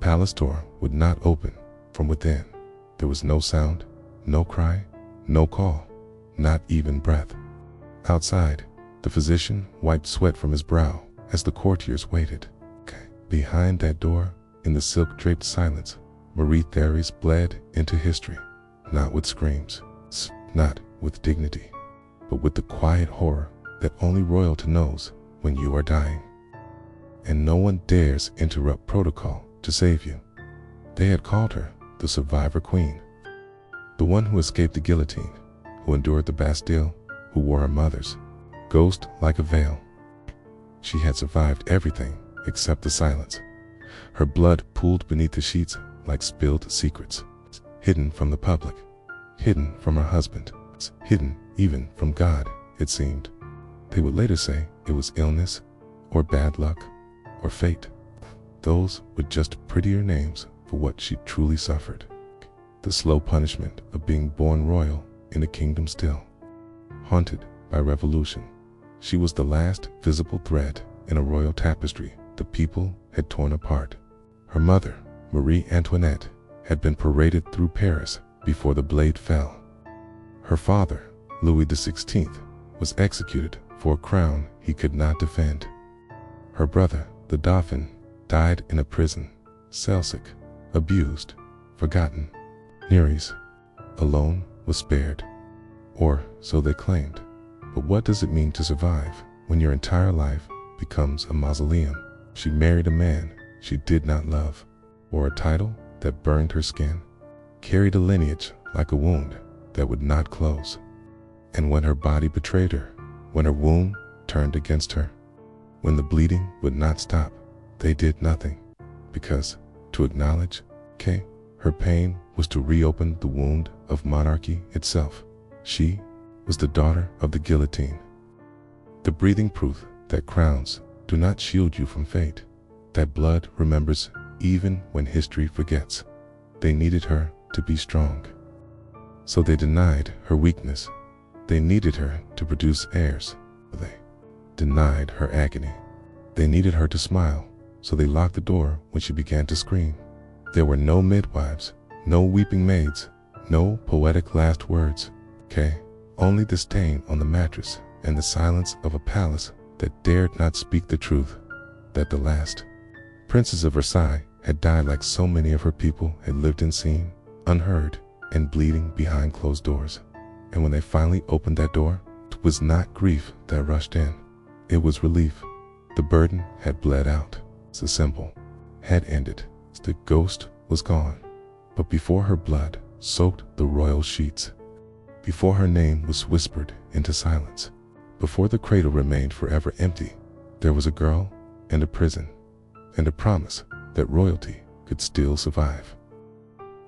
palace door would not open from within. There was no sound, no cry, no call, not even breath. Outside, the physician wiped sweat from his brow as the courtiers waited. Behind that door, in the silk-draped silence, Marie-Thérèse bled into history, not with screams, not with dignity, but with the quiet horror that only royalty knows when you are dying. And no one dares interrupt protocol to save you. They had called her the survivor queen, the one who escaped the guillotine, who endured the Bastille, who wore her mother's ghost like a veil. She had survived everything except the silence. Her blood pooled beneath the sheets like spilled secrets, hidden from the public, hidden from her husband, hidden even from God, it seemed. They would later say it was illness, or bad luck, or fate. Those were just prettier names for what she truly suffered. The slow punishment of being born royal in a kingdom still haunted by revolution. She was the last visible thread in a royal tapestry the people had torn apart. Her mother, Marie Antoinette, had been paraded through Paris before the blade fell. Her father, Louis XVI, was executed for a crown he could not defend. Her brother, the Dauphin, died in a prison, cell-sick, abused, forgotten. Heirs alone was spared, or so they claimed. But what does it mean to survive when your entire life becomes a mausoleum? She married a man she did not love, or a title that burned her skin, carried a lineage like a wound that would not close. And when her body betrayed her, when her womb turned against her, when the bleeding would not stop, they did nothing, because to acknowledge her pain was to reopen the wound of monarchy itself. She was the daughter of the guillotine, the breathing proof that crowns do not shield you from fate, that blood remembers even when history forgets. They needed her to be strong, so they denied her weakness. They needed her to produce heirs. They denied her agony. They needed her to smile, so they locked the door when she began to scream. There were no midwives, no weeping maids, no poetic last words. Only the stain on the mattress and the silence of a palace that dared not speak the truth, that the last princess of Versailles had died like so many of her people had lived unseen, unheard, and bleeding behind closed doors. And when they finally opened that door, it was not grief that rushed in. It was relief. The burden had bled out. The symbol had ended. The ghost was gone. But before her blood soaked the royal sheets, before her name was whispered into silence, before the cradle remained forever empty, there was a girl and a prison, and a promise that royalty could still survive,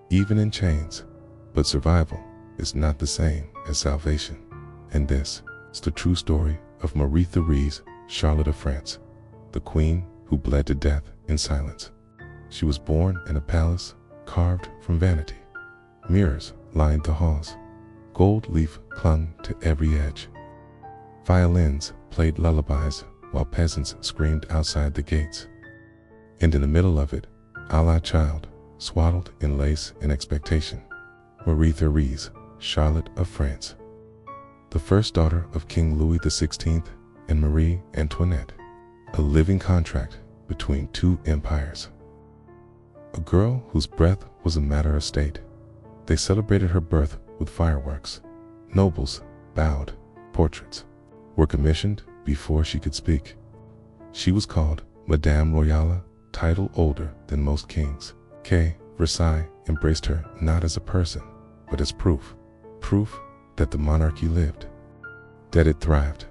even in chains. But survival is not the same as salvation. And this is the true story of Marie-Thérèse Charlotte of France, the queen who bled to death in silence. She was born in a palace carved from vanity. Mirrors lined the halls. Gold leaf clung to every edge. Violins played lullabies while peasants screamed outside the gates. And in the middle of it, a child, swaddled in lace and expectation, Marie-Thérèse Charlotte of France, the first daughter of King Louis XVI and Marie Antoinette, a living contract between two empires. A girl whose breath was a matter of state. They celebrated her birth with fireworks. Nobles bowed. Portraits were commissioned before she could speak. She was called Madame Royale, title older than most kings. Versailles embraced her not as a person, but as proof that the monarchy lived, that it thrived,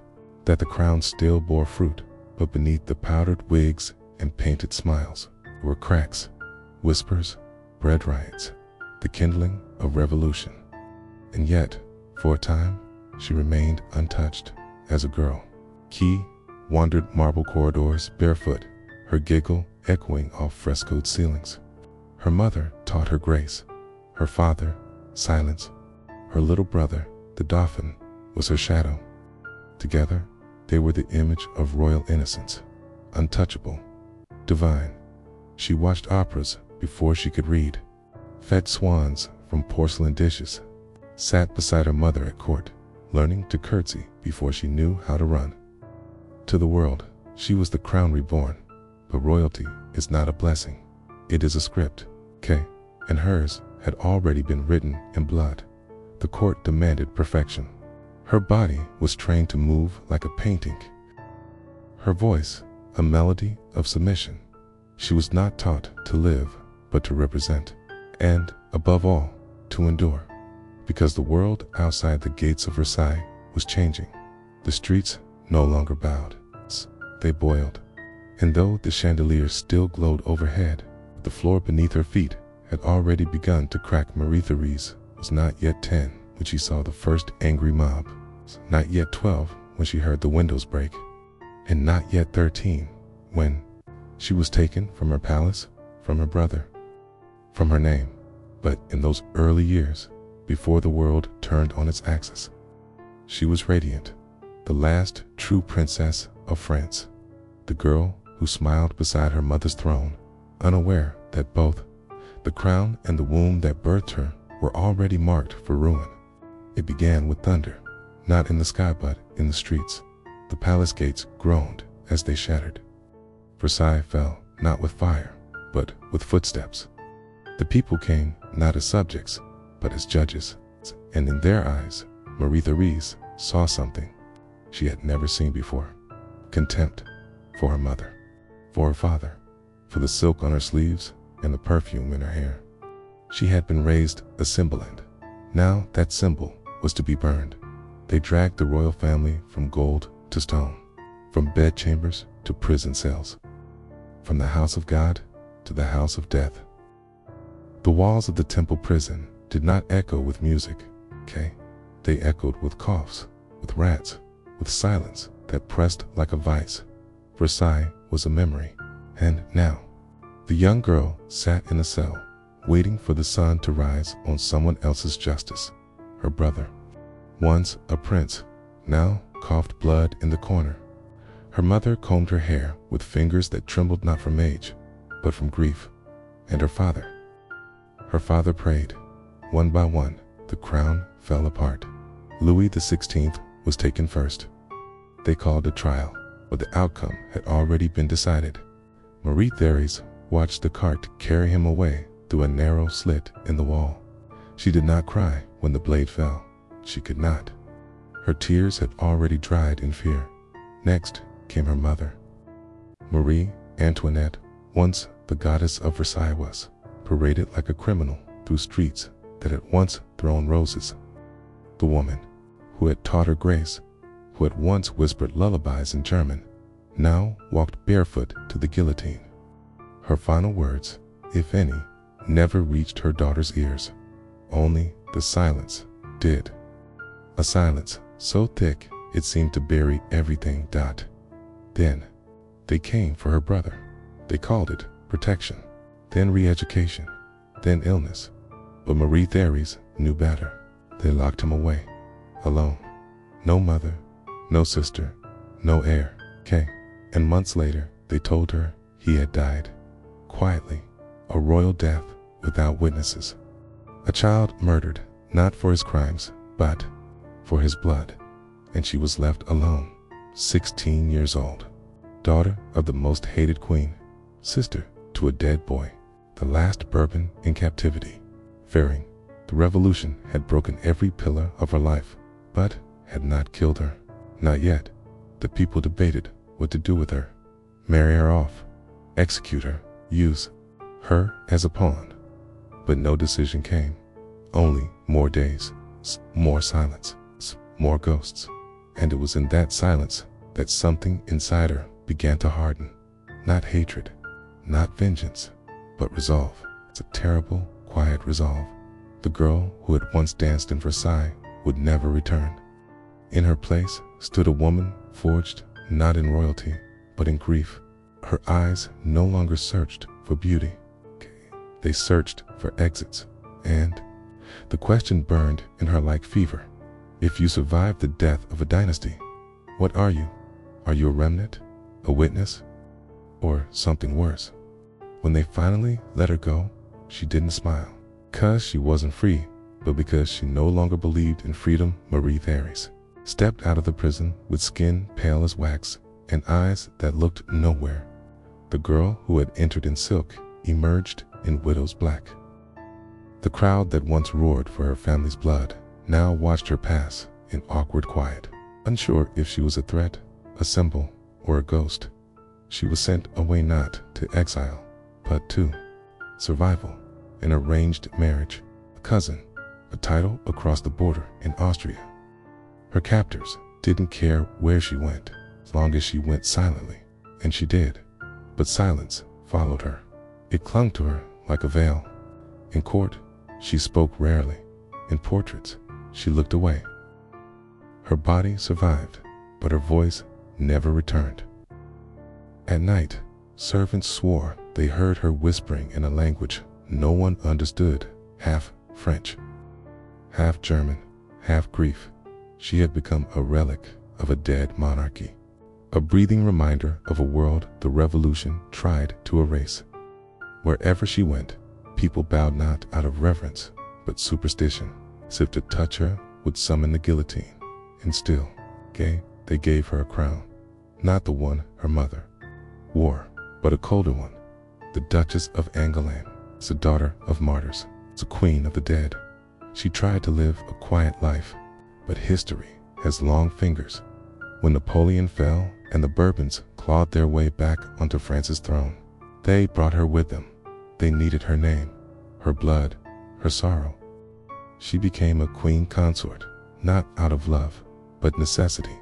that the crown still bore fruit. But beneath the powdered wigs and painted smiles were cracks, whispers, bread riots, the kindling of revolution. And yet, for a time, she remained untouched. As a girl, Key wandered marble corridors barefoot, her giggle echoing off frescoed ceilings. Her mother taught her grace, her father, silence. Her little brother, the Dauphin, was her shadow. Together, they were the image of royal innocence, untouchable, divine. She watched operas before she could read, fed swans from porcelain dishes, sat beside her mother at court, learning to curtsy before she knew how to run. To the world, she was the crown reborn, but royalty is not a blessing. It is a script, and hers had already been written in blood. The court demanded perfection. Her body was trained to move like a painting. Her voice, a melody of submission. She was not taught to live, but to represent, and, above all, to endure. Because the world outside the gates of Versailles was changing. The streets no longer bowed. They boiled. And though the chandeliers still glowed overhead, the floor beneath her feet had already begun to crack. Marie-Thérèse was not yet 10 when she saw the first angry mob, not yet 12 when she heard the windows break, and not yet 13 when she was taken from her palace, from her brother, from her name. But in those early years, before the world turned on its axis, she was radiant, the last true princess of France, the girl who smiled beside her mother's throne, unaware that both the crown and the womb that birthed her were already marked for ruin. It began with thunder, not in the sky but in the streets. The palace gates groaned as they shattered. Versailles fell not with fire, but with footsteps. The people came not as subjects, but as judges, and in their eyes, Marie-Thérèse saw something she had never seen before. Contempt for her mother, for her father, for the silk on her sleeves and the perfume in her hair. She had been raised a symbol, and now that symbol was to be burned. They dragged the royal family from gold to stone, from bedchambers to prison cells, from the house of God to the house of death. The walls of the temple prison did not echo with music, They echoed with coughs, with rats, with silence that pressed like a vice. Versailles was a memory, and now the young girl sat in a cell, waiting for the sun to rise on someone else's justice. Her brother, once a prince, now coughed blood in the corner. Her mother combed her hair with fingers that trembled not from age, but from grief. And her father prayed. One by one, the crown fell apart. Louis XVI was taken first. They called a trial, but the outcome had already been decided. Marie-Thérèse watched the cart carry him away through a narrow slit in the wall. She did not cry when the blade fell. She could not. Her tears had already dried in fear. Next came her mother. Marie Antoinette, once the goddess of Versailles, was paraded like a criminal through streets that had once thrown roses. The woman who had taught her grace, who had once whispered lullabies in German, now walked barefoot to the guillotine. Her final words, if any, never reached her daughter's ears. Only the silence did. A silence so thick it seemed to bury everything. Then they came for her brother. They called it protection, then re-education, then illness. But Marie-Thérèse knew better. They locked him away, alone. No mother, no sister, no heir, And months later, they told her he had died. Quietly, a royal death without witnesses. A child murdered, not for his crimes, but for his blood. And she was left alone, 16 years old. Daughter of the most hated queen, sister to a dead boy, the last Bourbon in captivity. Fearing the revolution had broken every pillar of her life, but had not killed her. Not yet. The people debated what to do with her. Marry her off, execute her, use her as a pawn. But no decision came. Only more days, more silence, more ghosts. And it was in that silence that something inside her began to harden. Not hatred, not vengeance, but resolve. It's a terrible, quiet resolve. The girl who had once danced in Versailles would never return. In her place stood a woman forged not in royalty, but in grief. Her eyes no longer searched for beauty. They searched for exits, and the question burned in her like fever. If you survive the death of a dynasty, what are you? Are you a remnant, a witness, or something worse? When they finally let her go, she didn't smile, 'cause she wasn't free, but because she no longer believed in freedom. Marie-Thérèse stepped out of the prison with skin pale as wax and eyes that looked nowhere. The girl who had entered in silk emerged in widow's black. The crowd that once roared for her family's blood now watched her pass in awkward quiet, unsure if she was a threat, a symbol, or a ghost. She was sent away not to exile, but to survival, an arranged marriage, a cousin, a title across the border in Austria. Her captors didn't care where she went, as long as she went silently, and she did. But silence followed her. It clung to her like a veil. In court, she spoke rarely. In portraits, she looked away. Her body survived, but her voice never returned. At night, servants swore they heard her whispering in a language no one understood, half French, half German, half Greek. She had become a relic of a dead monarchy, a breathing reminder of a world the revolution tried to erase. Wherever she went, people bowed not out of reverence, but superstition. As if to touch her would summon the guillotine. And still, they gave her a crown, not the one her mother wore, but a colder one, the Duchess of Angoulême, the daughter of martyrs, the queen of the dead. She tried to live a quiet life, but history has long fingers. When Napoleon fell and the Bourbons clawed their way back onto France's throne, they brought her with them. They needed her name, her blood, her sorrow. She became a queen consort, not out of love, but necessity.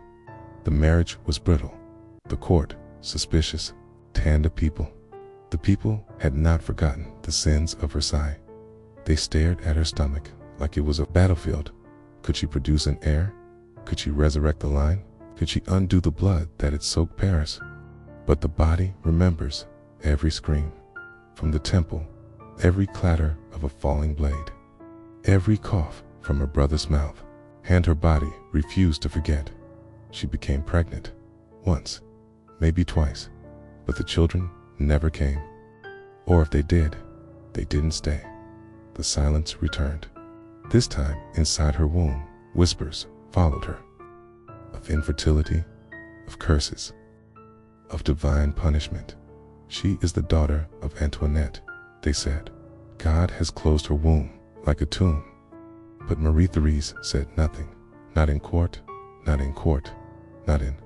The marriage was brittle, the court suspicious, tanned a people. The people had not forgotten the sins of Versailles. They stared at her stomach like it was a battlefield. Could she produce an heir? Could she resurrect the line? Could she undo the blood that had soaked Paris? But the body remembers every scream from the temple, every clatter of a falling blade, every cough from her brother's mouth. And her body refused to forget. She became pregnant, once, maybe twice, but the children never came. Or if they did, they didn't stay. The silence returned. This time, inside her womb, whispers followed her. Of infertility, of curses, of divine punishment. She is the daughter of Antoinette, they said. God has closed her womb like a tomb. But Marie-Thérèse said nothing. Not in court, not in court, not in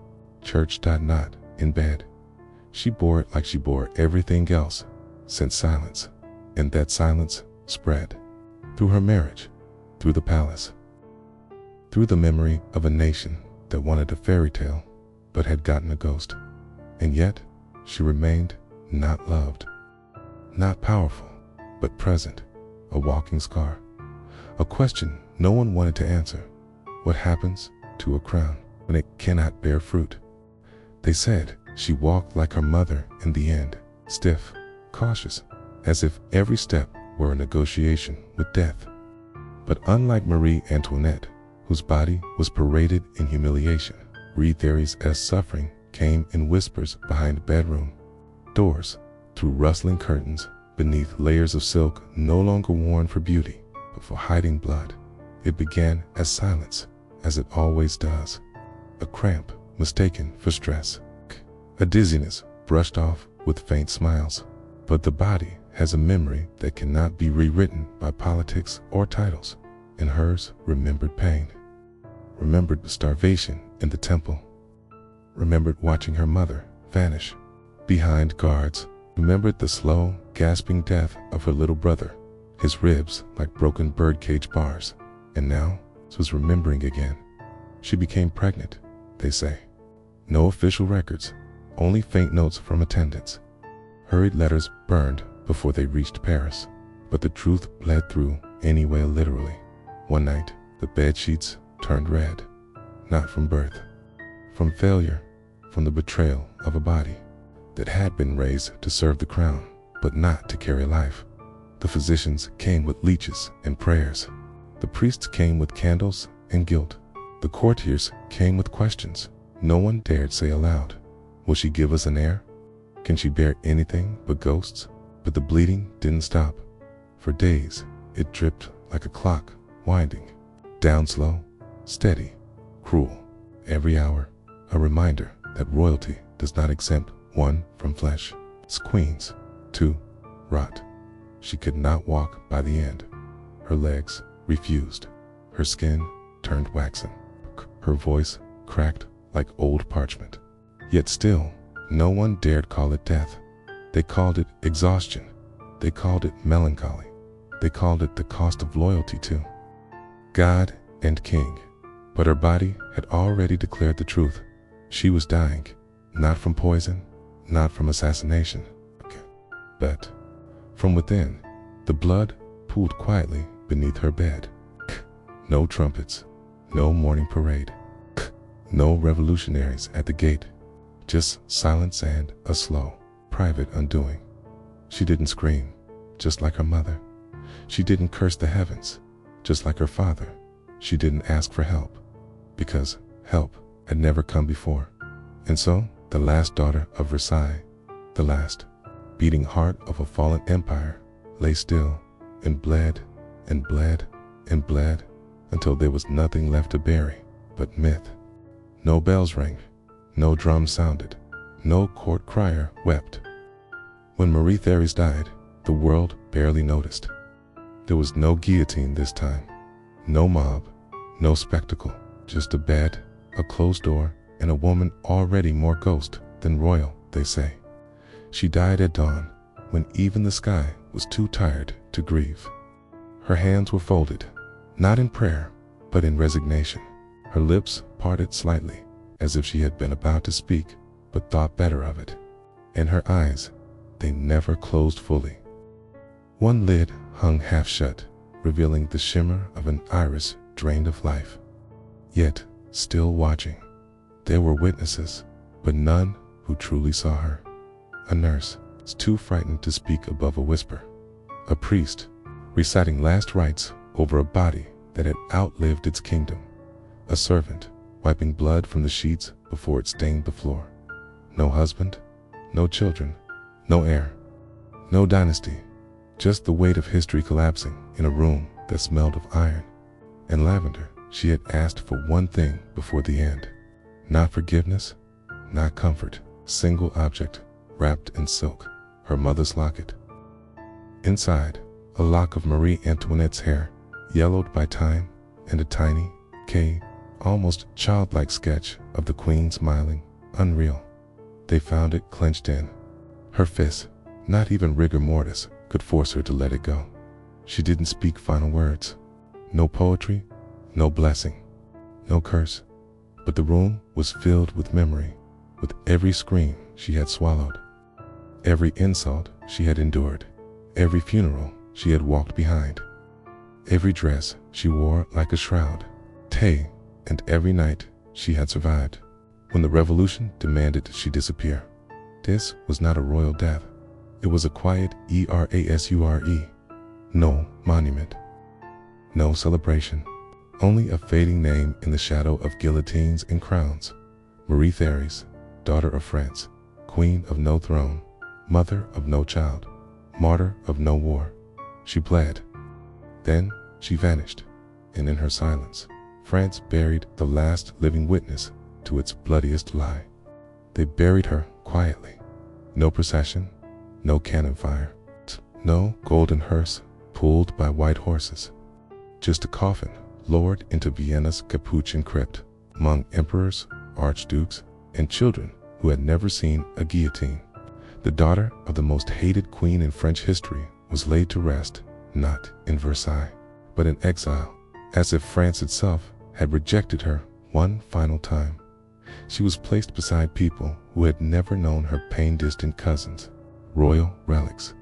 church, not in bed. She bore it like she bore everything else, sent silence, and that silence spread through her marriage, through the palace, through the memory of a nation that wanted a fairy tale but had gotten a ghost. And yet, she remained not loved, not powerful, but present, a walking scar. A question no one wanted to answer. What happens to a crown when it cannot bear fruit? They said she walked like her mother in the end, stiff, cautious, as if every step were a negotiation with death. But unlike Marie Antoinette, whose body was paraded in humiliation, Marie-Thérèse's suffering came in whispers behind bedroom doors, through rustling curtains, beneath layers of silk no longer worn for beauty, but for hiding blood. It began as silence, as it always does. A cramp mistaken for stress. A dizziness brushed off with faint smiles. But the body has a memory that cannot be rewritten by politics or titles. In hers, remembered pain. Remembered starvation in the temple. Remembered watching her mother vanish behind guards. Remembered the slow, gasping death of her little brother, his ribs like broken birdcage bars. And now, she was remembering again. She became pregnant, they say. No official records, only faint notes from attendants. Hurried letters burned before they reached Paris. But the truth bled through anyway, literally. One night, the bed sheets turned red. Not from birth, from failure, from the betrayal of a body that had been raised to serve the crown, but not to carry life. The physicians came with leeches and prayers. The priests came with candles and guilt. The courtiers came with questions no one dared say aloud. Will she give us an heir? Can she bear anything but ghosts? But the bleeding didn't stop. For days, it dripped like a clock, winding, down slow, steady, cruel. Every hour, a reminder that royalty does not exempt one from flesh. Its queens, too, rot. She could not walk by the end. Her legs refused. Her skin turned waxen. Her voice cracked like old parchment. Yet still, no one dared call it death. They called it exhaustion. They called it melancholy. They called it the cost of loyalty to God and King. But her body had already declared the truth. She was dying, not from poison, not from assassination, but from within. The blood pooled quietly beneath her bed. No trumpets, no morning parade, no revolutionaries at the gate, just silence and a slow, private undoing. She didn't scream, just like her mother. She didn't curse the heavens, just like her father. She didn't ask for help, because help had never come before. And so, the last daughter of Versailles, the last beating heart of a fallen empire, lay still and bled and bled and bled until there was nothing left to bury but myth. No bells rang, no drums sounded, no court crier wept. When Marie-Thérèse died, the world barely noticed. There was no guillotine this time, no mob, no spectacle, just a bed, a closed door, and a woman already more ghost than royal, they say. She died at dawn, when even the sky was too tired to grieve. Her hands were folded, not in prayer, but in resignation. Her lips parted slightly, as if she had been about to speak, but thought better of it. And her eyes, they never closed fully. One lid hung half shut, revealing the shimmer of an iris drained of life. Yet, still watching, there were witnesses, but none who truly saw her. A nurse, too frightened to speak above a whisper. A priest, reciting last rites over a body that had outlived its kingdom. A servant, wiping blood from the sheets before it stained the floor. No husband, no children, no heir, no dynasty, just the weight of history collapsing in a room that smelled of iron and lavender. She had asked for one thing before the end. Not forgiveness, not comfort, single object wrapped in silk, her mother's locket. Inside, a lock of Marie Antoinette's hair, yellowed by time, and a tiny, almost childlike sketch of the queen smiling, unreal. They found it clenched in her fist. Not even rigor mortis could force her to let it go. She didn't speak final words. No poetry, no blessing, no curse. But the room was filled with memory, with every scream she had swallowed, every insult she had endured, every funeral she had walked behind, every dress she wore like a shroud, and every night she had survived. When the revolution demanded she disappear, this was not a royal death. It was a quiet erasure. No monument, no celebration, only a fading name in the shadow of guillotines and crowns. Marie-Thérèse, daughter of France, queen of no throne, mother of no child, martyr of no war. She bled. Then she vanished, and in her silence, France buried the last living witness to its bloodiest lie. They buried her quietly. No procession, no cannon fire, no golden hearse pulled by white horses. Just a coffin lowered into Vienna's Capuchin crypt among emperors, archdukes, and children who had never seen a guillotine. The daughter of the most hated queen in French history was laid to rest, not in Versailles, but in exile, as if France itself had rejected her one final time. She was placed beside people who had never known her pain-distant cousins, royal relics.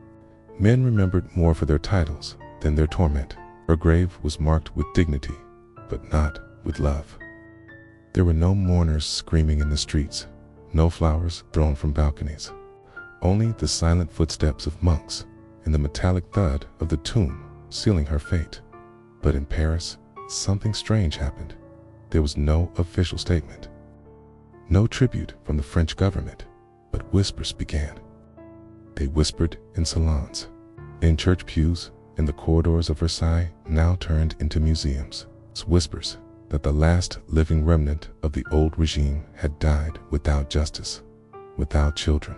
Men remembered more for their titles than their torment. Her grave was marked with dignity, but not with love. There were no mourners screaming in the streets, no flowers thrown from balconies, only the silent footsteps of monks and the metallic thud of the tomb sealing her fate. But in Paris, something strange happened. There was no official statement, no tribute from the French government, but whispers began. They whispered in salons, in church pews, in the corridors of Versailles, now turned into museums. Whispers that the last living remnant of the old regime had died without justice, without children,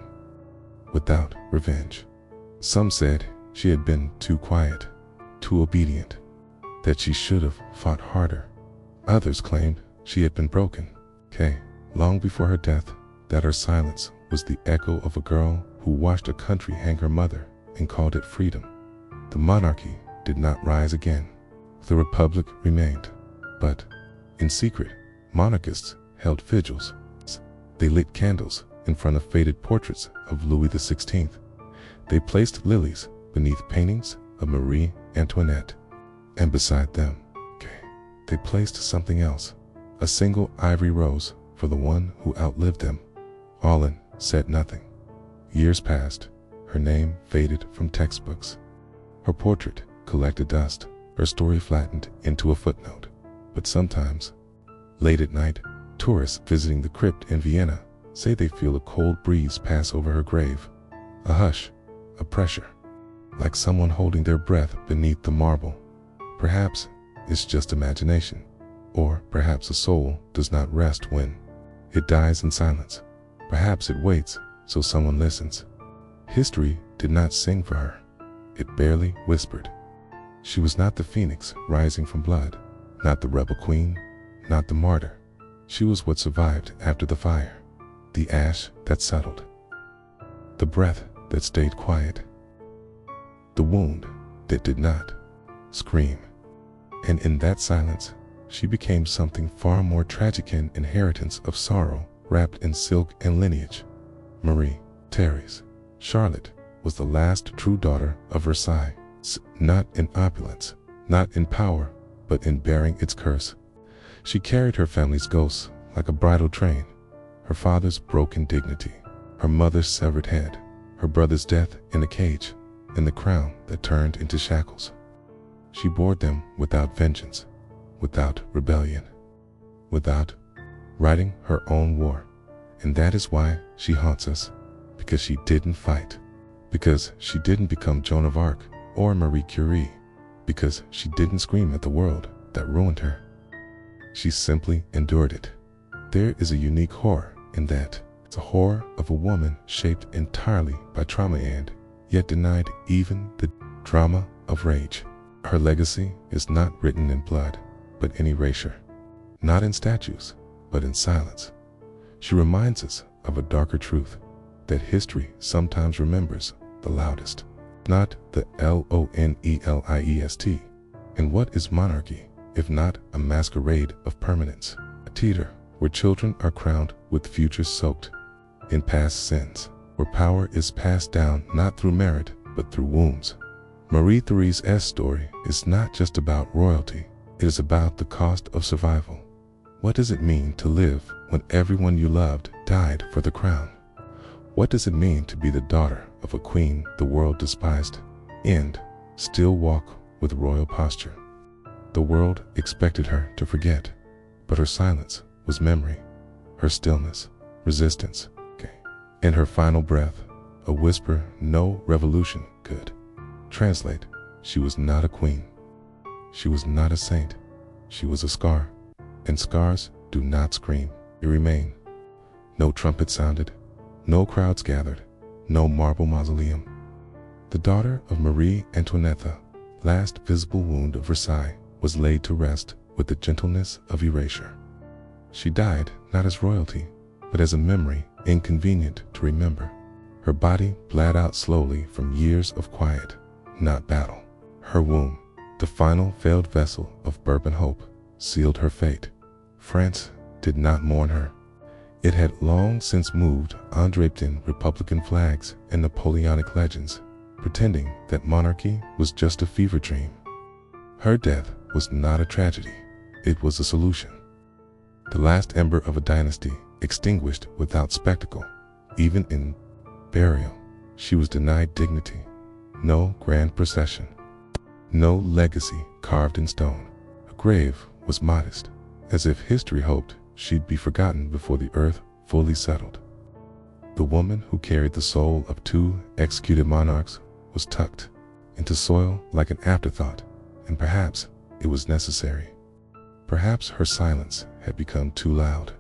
without revenge. Some said she had been too quiet, too obedient, that she should have fought harder. Others claimed she had been broken, long before her death, that her silence was the echo of a girl who watched a country hang her mother and called it freedom. The monarchy did not rise again. The republic remained, but in secret, monarchists held vigils. They lit candles in front of faded portraits of Louis XVI. They placed lilies beneath paintings of Marie Antoinette, and beside them, they placed something else, a single ivory rose for the one who outlived them. Olin said nothing. Years passed. Her name faded from textbooks. Her portrait collected dust, her story flattened into a footnote. But sometimes, late at night, tourists visiting the crypt in Vienna say they feel a cold breeze pass over her grave. A hush, a pressure, like someone holding their breath beneath the marble. Perhaps it's just imagination, or perhaps a soul does not rest when it dies in silence. Perhaps it waits so someone listens. History did not sing for her. It barely whispered. She was not the phoenix rising from blood, not the rebel queen, not the martyr. She was what survived after the fire, the ash that settled, the breath that stayed quiet, the wound that did not scream. And in that silence, she became something far more tragic, an inheritance of sorrow wrapped in silk and lineage. Marie-Thérèse Charlotte was the last true daughter of Versailles, not in opulence, not in power, but in bearing its curse. She carried her family's ghosts like a bridal train, her father's broken dignity, her mother's severed head, her brother's death in a cage, and the crown that turned into shackles. She bore them without vengeance, without rebellion, without writing her own war. And that is why she haunts us, because she didn't fight, because she didn't become Joan of Arc or Marie Curie, because she didn't scream at the world that ruined her. She simply endured it. There is a unique horror in that. It's a horror of a woman shaped entirely by trauma and yet denied even the drama of rage. Her legacy is not written in blood, but in erasure. Not in statues, but in silence. She reminds us of a darker truth, that history sometimes remembers the loudest, not the Loneliest. And what is monarchy, if not a masquerade of permanence? A theater where children are crowned with futures soaked in past sins, where power is passed down not through merit, but through wounds. Marie-Thérese's story is not just about royalty, it is about the cost of survival. What does it mean to live when everyone you loved died for the crown? What does it mean to be the daughter of a queen the world despised, and still walk with royal posture? The world expected her to forget, but her silence was memory, her stillness, resistance, and her final breath, a whisper no revolution could translate. She was not a queen. She was not a saint. She was a scar, and scars do not scream, they remain. No trumpet sounded, no crowds gathered, no marble mausoleum. The daughter of Marie Antoinette, last visible wound of Versailles, was laid to rest with the gentleness of erasure. She died not as royalty, but as a memory inconvenient to remember. Her body bled out slowly from years of quiet, not battle. Her womb, the final failed vessel of Bourbon hope, sealed her fate. France did not mourn her. It had long since moved on, draped in Republican flags and Napoleonic legends, pretending that monarchy was just a fever dream. Her death was not a tragedy, it was a solution. The last ember of a dynasty extinguished without spectacle. Even in burial, she was denied dignity. No grand procession, no legacy carved in stone. Her grave was modest, as if history hoped she'd be forgotten before the earth fully settled. The woman who carried the soul of 2 executed monarchs was tucked into soil like an afterthought, and perhaps it was necessary. Perhaps her silence had become too loud,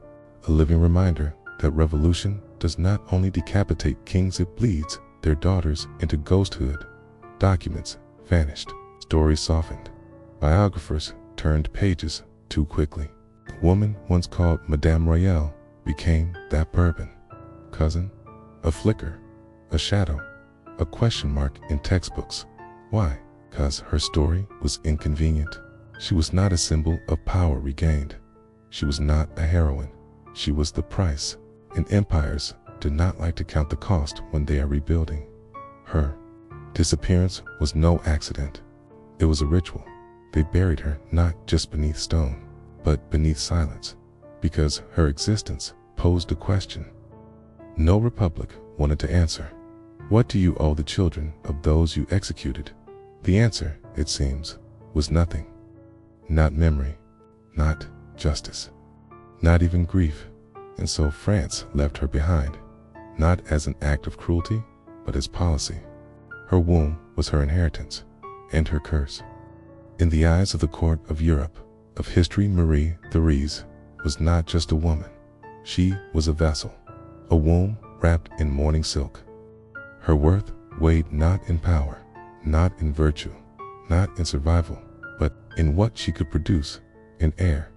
a living reminder that revolution does not only decapitate kings, it bleeds their daughters into ghosthood. Documents vanished, stories softened, biographers turned pages too quickly. A woman once called Madame Royale became that bourbon. Cousin, a flicker, a shadow, a question mark in textbooks. Why? 'Cause her story was inconvenient. She was not a symbol of power regained. She was not a heroine. She was the price, and empires do not like to count the cost when they are rebuilding. Her disappearance was no accident. It was a ritual. They buried her not just beneath stone, but beneath silence, because her existence posed a question no republic wanted to answer. What do you owe the children of those you executed? The answer, it seems, was nothing. Not memory, not justice, not even grief. And so France left her behind, not as an act of cruelty, but as policy. Her womb was her inheritance, and her curse. In the eyes of the court of Europe, of history, Marie-Thérèse was not just a woman. She was a vessel, a womb wrapped in mourning silk. Her worth weighed not in power, not in virtue, not in survival, but in what she could produce, an heir,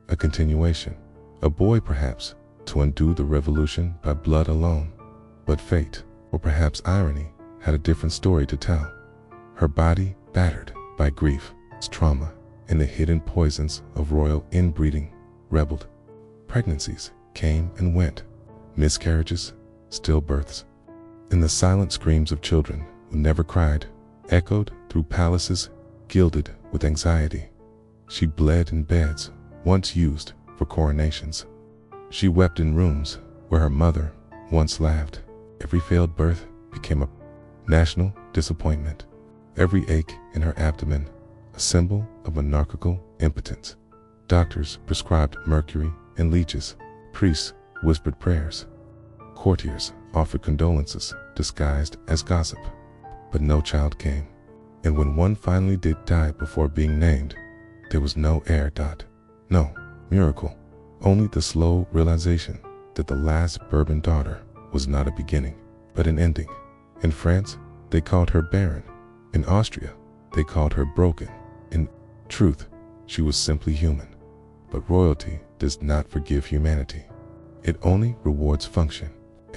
a continuation, a boy perhaps, to undo the revolution by blood alone. But fate, or perhaps irony, had a different story to tell. Her body battered by grief, trauma, and the hidden poisons of royal inbreeding, rebelled. Pregnancies came and went, miscarriages, stillbirths, and the silent screams of children who never cried echoed through palaces gilded with anxiety. She bled in beds once used for coronations. She wept in rooms where her mother once laughed. Every failed birth became a national disappointment. Every ache in her abdomen, a symbol of monarchical impotence. Doctors prescribed mercury and leeches. Priests whispered prayers. Courtiers offered condolences disguised as gossip. But no child came. And when one finally did die before being named, there was no heir. No miracle. Only the slow realization that the last Bourbon daughter was not a beginning, but an ending. In France, they called her barren. In Austria, they called her broken. In truth, she was simply human. But royalty does not forgive humanity. It only rewards function.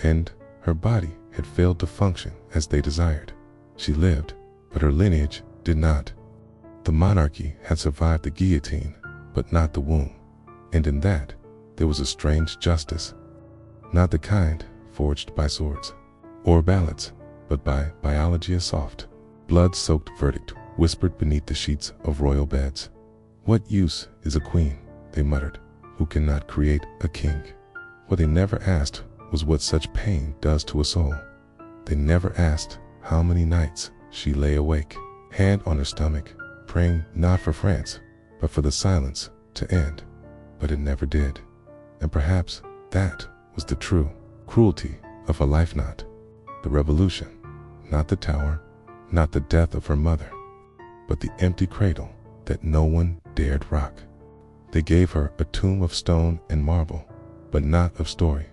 And her body had failed to function as they desired. She lived, but her lineage did not. The monarchy had survived the guillotine, but not the womb. And in that, there was a strange justice. Not the kind forged by swords or ballots, but by biology, a soft, blood-soaked verdict whispered beneath the sheets of royal beds. What use is a queen, they muttered, who cannot create a king? What they never asked was what such pain does to a soul. They never asked how many nights she lay awake, hand on her stomach, praying not for France, but for the silence to end. But it never did. And perhaps that was the true cruelty of her life. Not the revolution, not the tower, not the death of her mother, but the empty cradle that no one dared rock. They gave her a tomb of stone and marble, but not of story.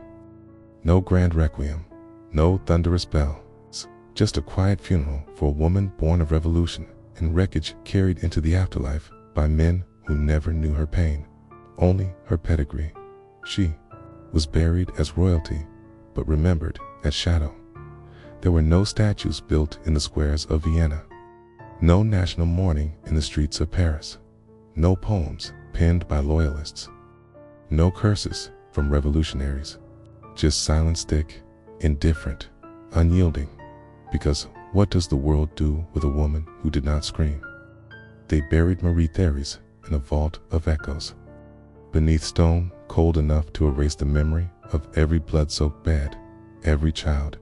No grand requiem, no thunderous bells, just a quiet funeral for a woman born of revolution and wreckage carried into the afterlife by men who never knew her pain, only her pedigree. She was buried as royalty, but remembered as shadow. There were no statues built in the squares of Vienna, no national mourning in the streets of Paris, no poems penned by loyalists, no curses from revolutionaries, just silence, thick, indifferent, unyielding, because what does the world do with a woman who did not scream? They buried Marie-Thérèse in a vault of echoes, beneath stone cold enough to erase the memory of every blood-soaked bed, every child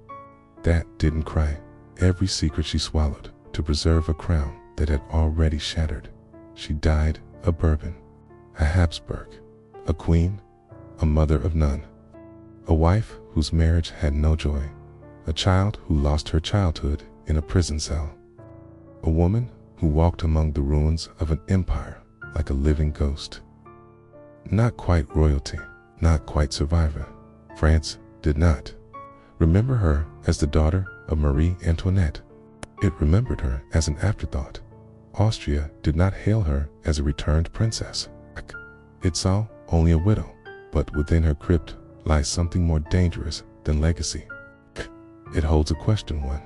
that didn't cry, every secret she swallowed to preserve a crown that had already shattered. She died a Bourbon, a Habsburg, a queen, a mother of none, a wife whose marriage had no joy, a child who lost her childhood in a prison cell, a woman who walked among the ruins of an empire like a living ghost. Not quite royalty, not quite survivor. France did not remember her as the daughter of Marie Antoinette. It remembered her as an afterthought. Austria did not hail her as a returned princess. It saw only a widow, but within her crypt lies something more dangerous than legacy. It holds a question one,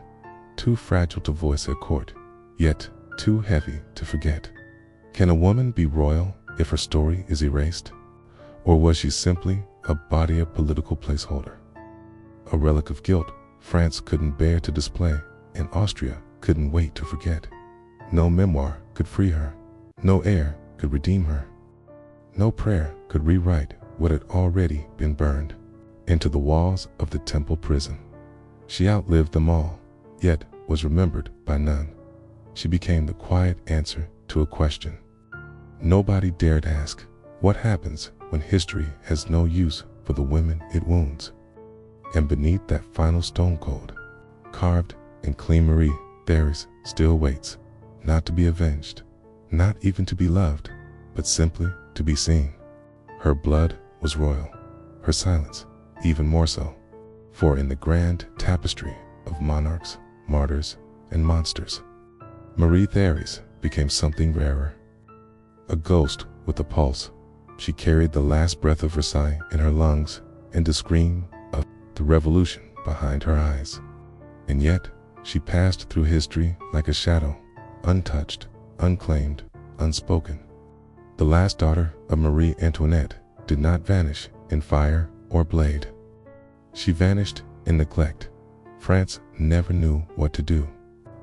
too fragile to voice at court, yet too heavy to forget. Can a woman be royal if her story is erased? Or was she simply a body of political placeholder? A relic of guilt France couldn't bear to display, and Austria couldn't wait to forget. No memoir could free her. No heir could redeem her. No prayer could rewrite what had already been burned into the walls of the temple prison. She outlived them all, yet was remembered by none. She became the quiet answer to a question nobody dared ask: what happens when history has no use for the women it wounds? And beneath that final stone cold, carved and clean Marie-Thérèse still waits, not to be avenged, not even to be loved, but simply to be seen. Her blood was royal, her silence even more so, for in the grand tapestry of monarchs, martyrs, and monsters, Marie-Thérèse became something rarer. A ghost with a pulse, she carried the last breath of Versailles in her lungs and the scream of the revolution behind her eyes. And yet, she passed through history like a shadow, untouched, unclaimed, unspoken. The last daughter of Marie Antoinette did not vanish in fire or blade. She vanished in neglect. France never knew what to do.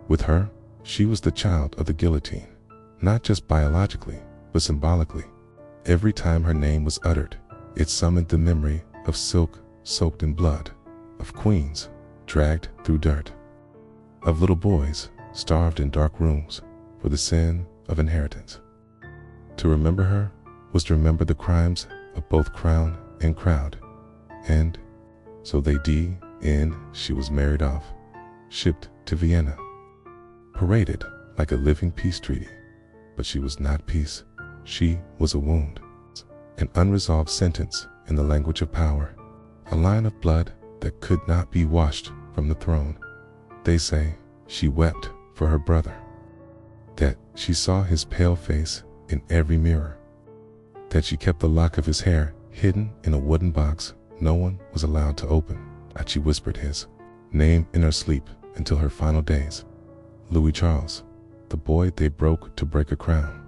With her, she was the child of the guillotine, not just biologically, but symbolically. Every time her name was uttered, it summoned the memory of silk soaked in blood, of queens dragged through dirt, of little boys starved in dark rooms for the sin of inheritance. To remember her was to remember the crimes of both crown and crowd. And so she was married off, shipped to Vienna, paraded like a living peace treaty. But she was not peace. She was a wound, an unresolved sentence in the language of power, a line of blood that could not be washed from the throne. They say she wept for her brother, that she saw his pale face in every mirror, that she kept the lock of his hair hidden in a wooden box no one was allowed to open, that she whispered his name in her sleep until her final days. Louis Charles, the boy they broke to break a crown.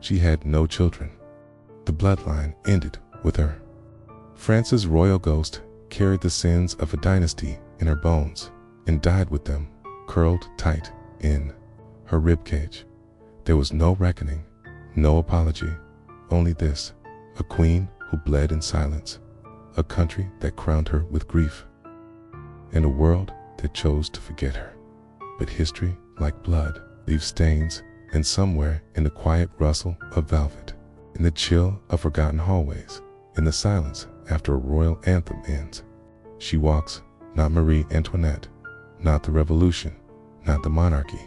She had no children. The bloodline ended with her. France's royal ghost carried the sins of a dynasty in her bones and died with them, curled tight in her ribcage. There was no reckoning, no apology, only this: a queen who bled in silence, a country that crowned her with grief, and a world that chose to forget her. But history, like blood, leaves stains, and somewhere in the quiet rustle of velvet, in the chill of forgotten hallways, in the silence after a royal anthem ends, she walks, not Marie Antoinette, not the revolution, not the monarchy,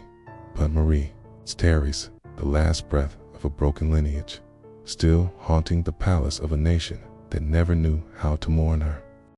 but Marie-Thérèse, the last breath of a broken lineage, still haunting the palace of a nation that never knew how to mourn her.